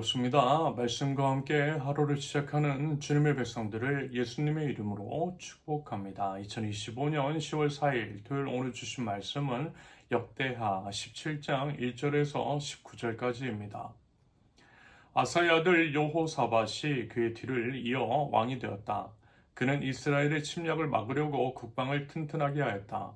반갑습니다. 말씀과 함께 하루를 시작하는 주님의 백성들을 예수님의 이름으로 축복합니다. 2025년 10월 4일 토요일 오늘 주신 말씀은 역대하 17장 1절에서 19절까지입니다. 아사의 아들 여호사밧이 그의 뒤를 이어 왕이 되었다. 그는 이스라엘의 침략을 막으려고 국방을 튼튼하게 하였다.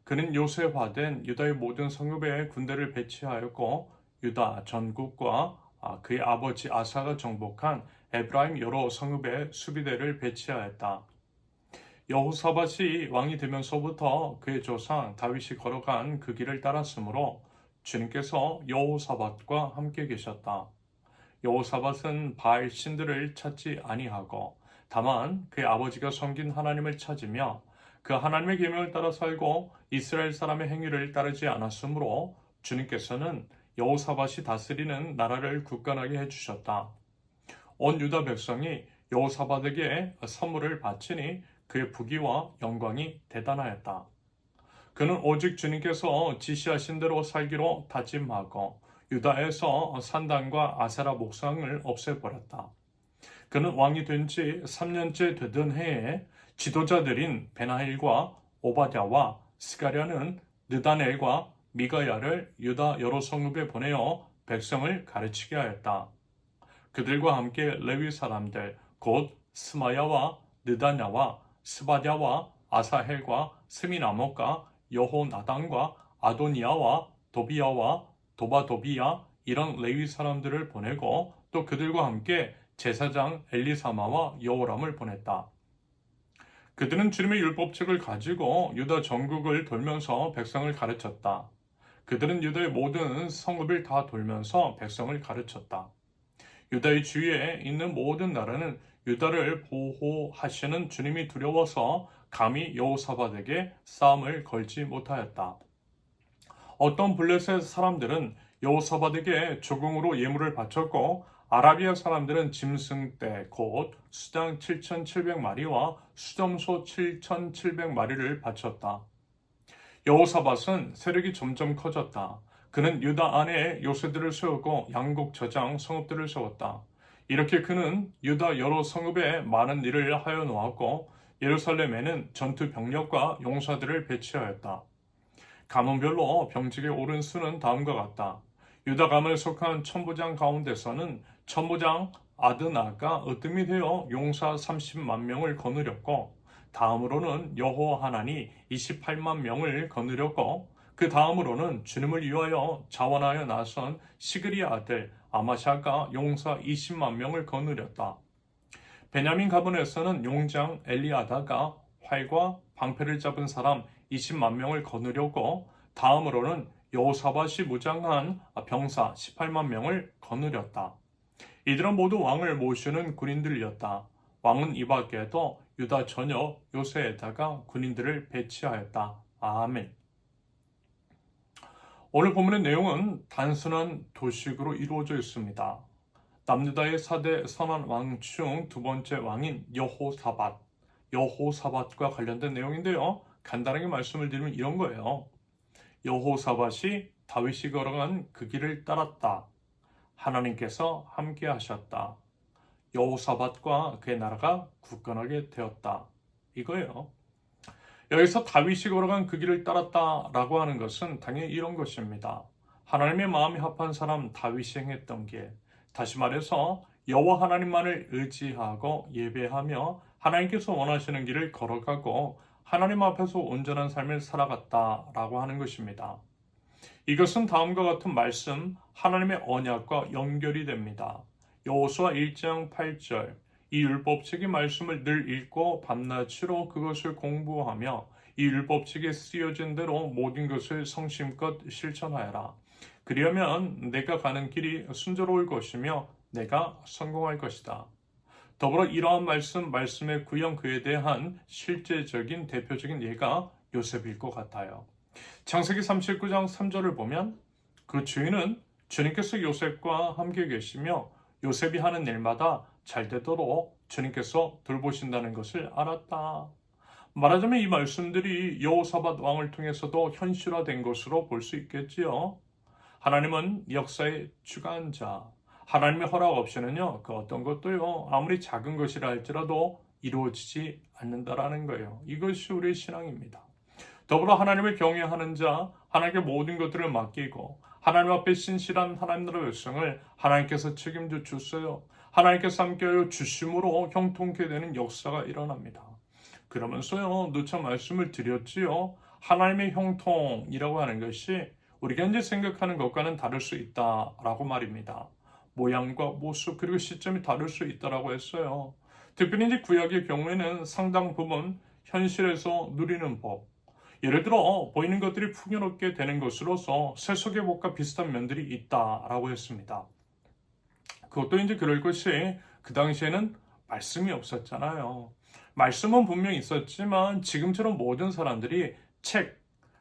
그는 요새화된 유다의 모든 성읍에 군대를 배치하였고 유다 전국과 그의 아버지 아사가 정복한 에브라임 여러 성읍에 수비대를 배치하였다. 여호사밧이 왕이 되면서부터 그의 조상 다윗이 걸어간 그 길을 따랐으므로 주님께서 여호사밧과 함께 계셨다. 여호사밧은 바알 신들을 찾지 아니하고 다만 그의 아버지가 섬긴 하나님을 찾으며 그 하나님의 계명을 따라 살고 이스라엘 사람의 행위를 따르지 않았으므로 주님께서는 여호사밧이 다스리는 나라를 굳건하게 해주셨다. 온 유다 백성이 여호사밧에게 선물을 바치니 그의 부귀와 영광이 대단하였다. 그는 오직 주님께서 지시하신 대로 살기로 다짐하고 유다에서 산당과 아세라 목상을 없애버렸다. 그는 왕이 된 지 3년째 되던 해에 지도자들인 베나힐과 오바댜와 스가랴는 느다넬과 미가야를 유다 여러 성읍에 보내어 백성을 가르치게 하였다. 그들과 함께 레위 사람들 곧 스마야와 느다냐와 스바랴와 아사헬과 스미나목과 여호나단과 아도니아와 도비야와 도바도비야 이런 레위 사람들을 보내고 또 그들과 함께 제사장 엘리사마와 여호람을 보냈다. 그들은 주님의 율법책을 가지고 유다 전국을 돌면서 백성을 가르쳤다. 그들은 유다의 모든 성읍을 다 돌면서 백성을 가르쳤다. 유다의 주위에 있는 모든 나라는 유다를 보호하시는 주님이 두려워서 감히 여호사밧에게 싸움을 걸지 못하였다. 어떤 블레셋 사람들은 여호사밧에게 조공으로 예물을 바쳤고 아라비아 사람들은 짐승떼 곧 수장 7,700마리와 수점소 7,700마리를 바쳤다. 여호사밧은 세력이 점점 커졌다. 그는 유다 안에 요새들을 세우고 양곡 저장 성읍들을 세웠다. 이렇게 그는 유다 여러 성읍에 많은 일을 하여 놓았고 예루살렘에는 전투 병력과 용사들을 배치하였다. 가문별로 병직에 오른 수는 다음과 같다. 유다 가문에 속한 천부장 가운데서는 천부장 아드나가 으뜸이 되어 용사 30만 명을 거느렸고 다음으로는 여호하나니 28만 명을 거느렸고 그 다음으로는 주님을 위하여 자원하여 나선 시그리의 아들 아마샤가 용사 20만 명을 거느렸다. 베냐민 가문에서는 용장 엘리아다가 활과 방패를 잡은 사람 20만 명을 거느렸고 다음으로는 여호사밧이 무장한 병사 18만 명을 거느렸다. 이들은 모두 왕을 모시는 군인들이었다. 왕은 이 밖에도 유다 전역 요새에다가 군인들을 배치하였다. 아멘. 오늘 본문의 내용은 단순한 도식으로 이루어져 있습니다. 남유다의 4대 선한 왕 중 두 번째 왕인 여호사밧과 관련된 내용인데요. 간단하게 말씀을 드리면 이런 거예요. 여호사밧이 다윗이 걸어간 그 길을 따랐다. 하나님께서 함께 하셨다. 여호사밧과 그의 나라가 굳건하게 되었다. 이거예요. 여기서 다윗이 걸어간 그 길을 따랐다라고 하는 것은 당연히 이런 것입니다. 하나님의 마음이 합한 사람 다윗이 행했던 길. 다시 말해서 여호와 하나님만을 의지하고 예배하며 하나님께서 원하시는 길을 걸어가고 하나님 앞에서 온전한 삶을 살아갔다라고 하는 것입니다. 이것은 다음과 같은 말씀 하나님의 언약과 연결이 됩니다. 여호수아 1장 8절 이 율법책의 말씀을 늘 읽고 밤낮으로 그것을 공부하며 이 율법책에 쓰여진 대로 모든 것을 성심껏 실천하여라. 그리하면 내가 가는 길이 순조로울 것이며 내가 성공할 것이다. 더불어 이러한 말씀의 구형 그에 대한 실제적인 대표적인 예가 요셉일 것 같아요. 창세기 39장 3절을 보면 그 주인은 주님께서 요셉과 함께 계시며 요셉이 하는 일마다 잘 되도록 주님께서 돌보신다는 것을 알았다. 말하자면 이 말씀들이 여호사밧 왕을 통해서도 현실화된 것으로 볼 수 있겠지요. 하나님은 역사의 주관자, 하나님의 허락 없이는요, 그 어떤 것도요, 아무리 작은 것이라 할지라도 이루어지지 않는다라는 거예요. 이것이 우리의 신앙입니다. 더불어 하나님을 경외하는 자, 하나님께 모든 것들을 맡기고 하나님 앞에 신실한 하나님 나라 백성을 하나님께서 책임져 주세요. 하나님께서 함께하여 주심으로 형통케 되는 역사가 일어납니다. 그러면서요, 누차 말씀을 드렸지요. 하나님의 형통이라고 하는 것이 우리가 이제 생각하는 것과는 다를 수 있다라고 말입니다. 모양과 모습 그리고 시점이 다를 수 있다라고 했어요. 특별히 이제 구약의 경우에는 상당 부분 현실에서 누리는 법, 예를 들어 보이는 것들이 풍요롭게 되는 것으로서 세속의 복과 비슷한 면들이 있다라고 했습니다. 그것도 이제 그럴 것이 그 당시에는 말씀이 없었잖아요. 말씀은 분명히 있었지만 지금처럼 모든 사람들이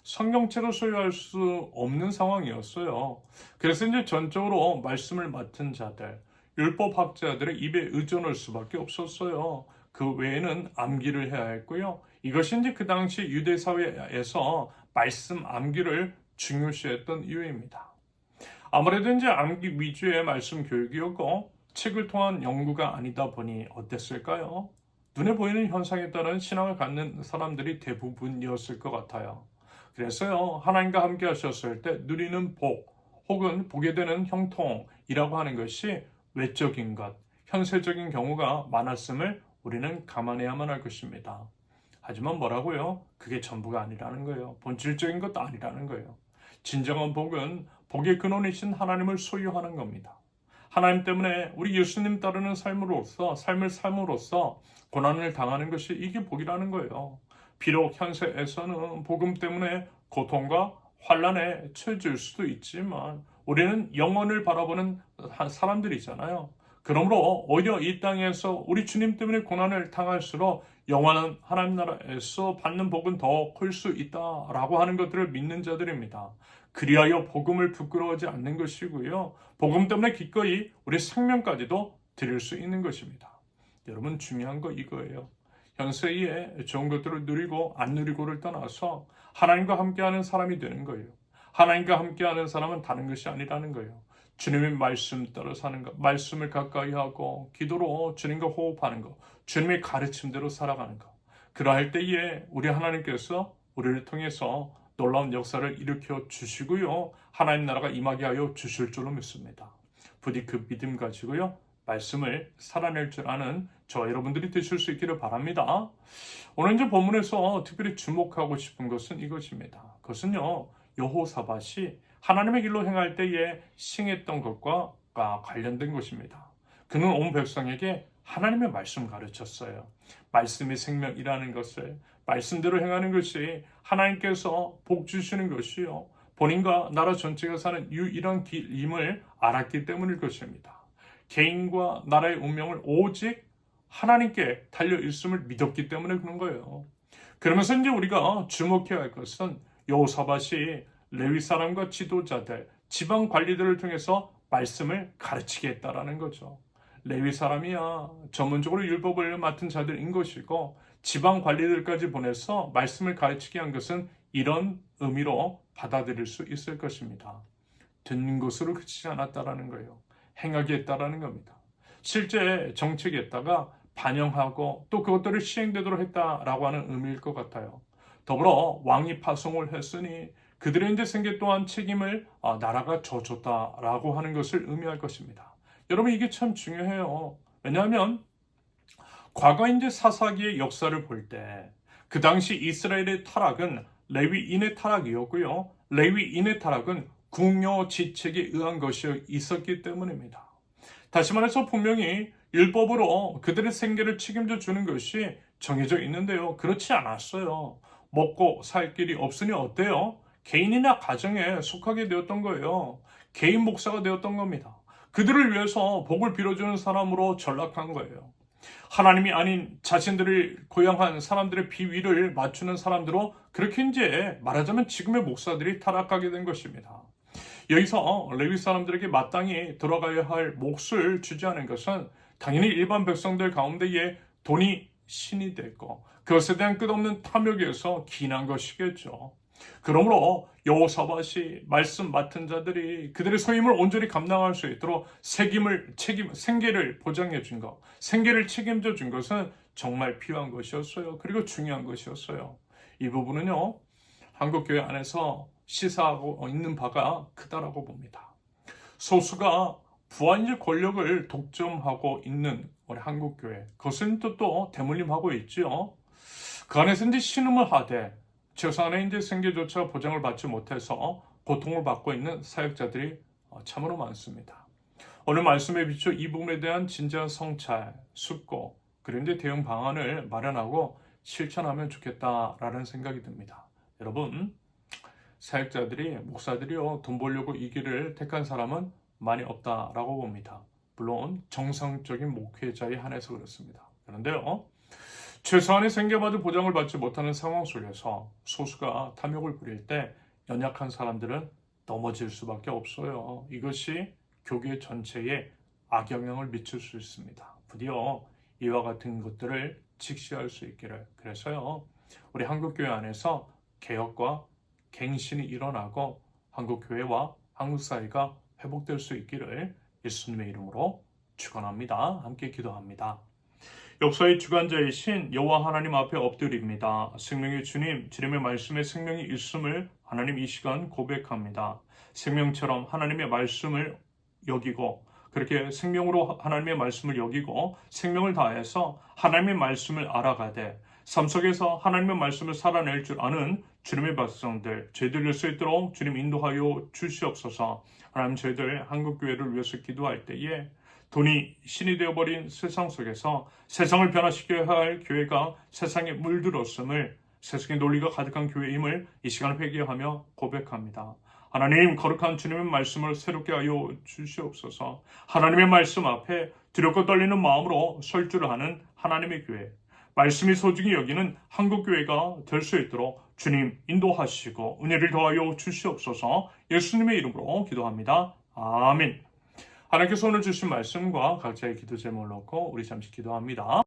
성경책을 소유할 수 없는 상황이었어요. 그래서 이제 전적으로 말씀을 맡은 자들, 율법학자들의 입에 의존할 수밖에 없었어요. 그 외에는 암기를 해야 했고요. 이것이 이제 그 당시 유대 사회에서 말씀 암기를 중요시했던 이유입니다. 아무래도 이제 암기 위주의 말씀 교육이었고 책을 통한 연구가 아니다 보니 어땠을까요? 눈에 보이는 현상에 따른 신앙을 갖는 사람들이 대부분이었을 것 같아요. 그래서요, 하나님과 함께 하셨을 때 누리는 복 혹은 보게 되는 형통이라고 하는 것이 외적인 것, 현세적인 경우가 많았음을 우리는 감안해야만 할 것입니다. 하지만 뭐라고요? 그게 전부가 아니라는 거예요. 본질적인 것도 아니라는 거예요. 진정한 복은 복의 근원이신 하나님을 소유하는 겁니다. 하나님 때문에 우리 예수님 따르는 삶을 삶으로써 고난을 당하는 것이 이게 복이라는 거예요. 비록 현세에서는 복음 때문에 고통과 환난에 처해질 수도 있지만 우리는 영원을 바라보는 사람들이잖아요. 그러므로 오히려 이 땅에서 우리 주님 때문에 고난을 당할수록 영원한 하나님 나라에서 받는 복은 더 클 수 있다라고 하는 것들을 믿는 자들입니다. 그리하여 복음을 부끄러워하지 않는 것이고요. 복음 때문에 기꺼이 우리 생명까지도 드릴 수 있는 것입니다. 여러분 중요한 거 이거예요. 현세에 좋은 것들을 누리고 안 누리고를 떠나서 하나님과 함께하는 사람이 되는 거예요. 하나님과 함께하는 사람은 다른 것이 아니라는 거예요. 주님의 말씀 따라 사는 것, 말씀을 가까이 하고 기도로 주님과 호흡하는 것, 주님의 가르침대로 살아가는 것. 그러할 때에 우리 하나님께서 우리를 통해서 놀라운 역사를 일으켜 주시고요. 하나님 나라가 임하게 하여 주실 줄로 믿습니다. 부디 그 믿음 가지고요. 말씀을 살아낼 줄 아는 저 여러분들이 되실 수 있기를 바랍니다. 오늘 이제 본문에서 특별히 주목하고 싶은 것은 이것입니다. 그것은요. 여호사밧이 하나님의 길로 행할 때에 시행했던 것과 관련된 것입니다. 그는 온 백성에게 하나님의 말씀 가르쳤어요. 말씀이 생명이라는 것을 말씀대로 행하는 것이 하나님께서 복 주시는 것이요. 본인과 나라 전체가 사는 유일한 길임을 알았기 때문일 것입니다. 개인과 나라의 운명을 오직 하나님께 달려 있음을 믿었기 때문에 그런 거예요. 그러면서 이제 우리가 주목해야 할 것은 여호사밧이 레위 사람과 지도자들, 지방 관리들을 통해서 말씀을 가르치게 했다라는 거죠. 레위 사람이야 전문적으로 율법을 맡은 자들인 것이고 지방 관리들까지 보내서 말씀을 가르치게 한 것은 이런 의미로 받아들일 수 있을 것입니다. 듣는 것으로 그치지 않았다라는 거예요. 행하게 했다라는 겁니다. 실제 정책에다가 반영하고 또 그것들을 시행되도록 했다라고 하는 의미일 것 같아요. 더불어 왕이 파송을 했으니 그들의 이제 생계 또한 책임을 나라가 져줬다라고 하는 것을 의미할 것입니다. 여러분 이게 참 중요해요. 왜냐하면 과거 이제 사사기의 역사를 볼 때 그 당시 이스라엘의 타락은 레위인의 타락이었고요. 레위인의 타락은 궁녀 지책에 의한 것이 있었기 때문입니다. 다시 말해서 분명히 율법으로 그들의 생계를 책임져 주는 것이 정해져 있는데요. 그렇지 않았어요. 먹고 살 길이 없으니 어때요? 개인이나 가정에 속하게 되었던 거예요. 개인 목사가 되었던 겁니다. 그들을 위해서 복을 빌어주는 사람으로 전락한 거예요. 하나님이 아닌 자신들을 고용한 사람들의 비위를 맞추는 사람들로 그렇게 이제 말하자면 지금의 목사들이 타락하게 된 것입니다. 여기서 레위 사람들에게 마땅히 들어가야 할 몫을 주지 않은 것은 당연히 일반 백성들 가운데에 돈이 신이 됐고 그것에 대한 끝없는 탐욕에서 기인한 것이겠죠. 그러므로 여호사밧이 말씀 맡은 자들이 그들의 소임을 온전히 감당할 수 있도록 생계를 보장해 준 것, 생계를 책임져 준 것은 정말 필요한 것이었어요. 그리고 중요한 것이었어요. 이 부분은요, 한국교회 안에서 시사하고 있는 바가 크다라고 봅니다. 소수가 부안일 권력을 독점하고 있는 우리 한국교회, 그것은 또 대물림하고 있죠. 그 안에서 이제 신음을 하되 최소한의 이제 생계조차 보장을 받지 못해서 고통을 받고 있는 사역자들이 참으로 많습니다. 오늘 말씀에 비춰 이 부분에 대한 진지한 성찰, 숙고, 그리고 이제 대응 방안을 마련하고 실천하면 좋겠다라는 생각이 듭니다. 여러분, 사역자들이, 목사들이요, 돈 벌려고 이 길을 택한 사람은 많이 없다라고 봅니다. 물론 정상적인 목회자에 한해서 그렇습니다. 그런데요, 최소한의 생계마저 보장을 받지 못하는 상황 속에서 소수가 탐욕을 부릴 때 연약한 사람들은 넘어질 수밖에 없어요. 이것이 교계 전체에 악영향을 미칠 수 있습니다. 부디어 이와 같은 것들을 직시할 수 있기를. 그래서요, 우리 한국교회 안에서 개혁과 갱신이 일어나고 한국교회와 한국 사회가 회복될 수 있기를 예수님의 이름으로 축원합니다. 함께 기도합니다. 역사의 주관자이신 여호와 하나님 앞에 엎드립니다. 생명의 주님, 주님의 말씀에 생명이 있음을 하나님 이 시간 고백합니다. 생명처럼 하나님의 말씀을 여기고 그렇게 생명으로 하나님의 말씀을 여기고 생명을 다해서 하나님의 말씀을 알아가되 삶 속에서 하나님의 말씀을 살아낼 줄 아는 주님의 백성들, 저희들 수 있도록 주님 인도하여 주시옵소서. 하나님, 저희들 한국교회를 위해서 기도할 때에 돈이 신이 되어버린 세상 속에서 세상을 변화시켜야 할 교회가 세상에 물들었음을, 세상의 논리가 가득한 교회임을 이 시간 회개하며 고백합니다. 하나님, 거룩한 주님의 말씀을 새롭게 하여 주시옵소서. 하나님의 말씀 앞에 두렵고 떨리는 마음으로 설 줄 아는 하나님의 교회, 말씀이 소중히 여기는 한국교회가 될 수 있도록 주님 인도하시고 은혜를 더하여 주시옵소서. 예수님의 이름으로 기도합니다. 아멘. 하나님께서 오늘 주신 말씀과 각자의 기도 제목을 놓고 우리 잠시 기도합니다.